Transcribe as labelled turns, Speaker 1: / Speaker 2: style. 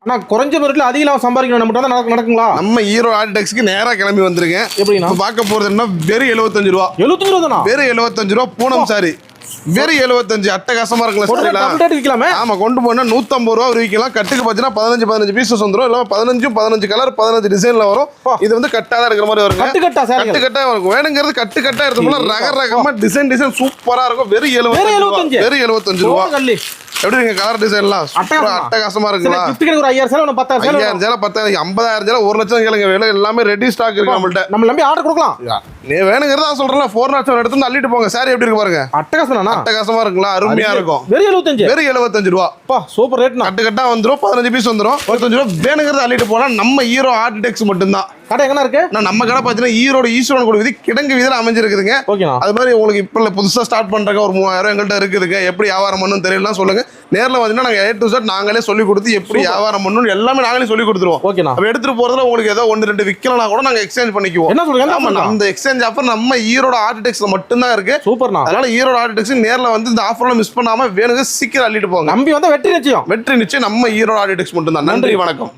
Speaker 1: நான் குறைஞ்ச பட்ஜெட்ல அதிக லாபம் சம்பாதிக்கணும் நம்ம தான் நடக்குங்களா?
Speaker 2: நம்ம ஈரோடு ஆர்டிடெக்ஸ்க்கு நேரா கிளம்பி வந்திருக்கேன்.
Speaker 1: எப்படின்னா
Speaker 2: பார்க்க போறது என்ன, வெறும் 75 ரூபா.
Speaker 1: 75 ரூபா தானா?
Speaker 2: வெறும் 75 ரூபா பூனம் சாரி. வெறும் 75. அட்டகாசமா இருக்குல்ல. ஆமா, கொண்டு போனா 150 ரூபா விற்கலாம். கட்டுக்கு பார்த்தீங்கன்னா 15 பீசஸ் வந்துடும். இல்ல 15 கலர் 15 டிசைன்ல வரும். இது வந்து கட்டாதான் இருக்கிற மாதிரி வரும். கட்டு இருக்கும். வேணுங்கிறது கட்டா எடுத்தோம்னா ரகரகமா டிசைன் சூப்பரா இருக்கும். வெறும் 75. வெறும் 75 ரூபா. எப்படி இருக்கு கலர் டிசைன்லாம் அட்டகாசமா இருக்குங்களா?
Speaker 1: ஒரு 5000 சேலை 10000 சேலை
Speaker 2: 10,000 50,000 சேலை 1 லட்சம் கேளுங்க. வேலை எல்லாமே ரெடி ஸ்டாக் இருக்கு நம்மள்ட்ட.
Speaker 1: நம்ம நம்பி ஆர்டர் கொடுக்கலாம்.
Speaker 2: நீ வேணுங்கிறதா சொல்றேன். 407 எடுத்து அள்ளிட்டு போங்க. சாரி எப்படி இருக்கு பாருங்க. அட்டகாசமா இருக்குங்களா? அருமையா இருக்கும்.
Speaker 1: வெறும் 75.
Speaker 2: வெறும் 75 ரூபா.
Speaker 1: Super rate.
Speaker 2: கட்டா வந்துரும். 15 பீஸ் வந்துரும். 75 ரூபா. வேணுங்கிறத அள்ளிட்டு போனா நம்ம ஈரோ ஆர்டிடெக்ஸ் மட்டும்தான்.
Speaker 1: கடை எங்க இருக்கு?
Speaker 2: நம்ம கடை பாத்தீங்கன்னா ஈரோடு ஈஸ்வரன் கோவில் வீதி கிடங்கு வீதியில அமைஞ்சிருக்குதுங்க. அது மாதிரி உங்களுக்கு இப்ப புதுசா ஸ்டார்ட் பண்றதுக்கு ஒரு 3000 எங்கள்கிட்ட இருக்குதுங்க. எப்படி வியாபாரம் பண்ணணும் தெரியல சொல்லுங்க. நேர்ல வந்தீங்கன்னா நாங்க A to Z நாங்களே சொல்லி கொடுத்து எப்படி வியாபாரம் பண்ணணும் எல்லாமே நாங்களே சொல்லி கொடுத்துருவோம். அப்ப எடுத்துட்டு போறதுல உங்களுக்கு ஏதோ 1-2 விக்கலனா கூட நாங்க எக்ஸ்சேஞ்ச் பண்ணிக்குவோம்.
Speaker 1: என்ன சொல்றீங்க?
Speaker 2: அந்த எக்ஸ்சேஞ்ச் ஆஃபர் நம்ம ஈரோடு ஆர்டிடெக்ஸ்ல மட்டும்தான் இருக்கு.
Speaker 1: சூப்பர்ண்ணா.
Speaker 2: அதனால ஈரோடு ஆர்டிடெக்ஸ் நேர்ல வந்து இந்த ஆஃபர்லாம் மிஸ் பண்ணாம வேணுங்க சீக்கிரம் அள்ளிட்டு போங்க.
Speaker 1: நம்பி வந்தா வெற்றி நிச்சயம்.
Speaker 2: வெற்றி நிச்சயம் நம்ம ஈரோடு ஆர்டிடெக்ஸ் மட்டும்தான். நன்றி, வணக்கம்.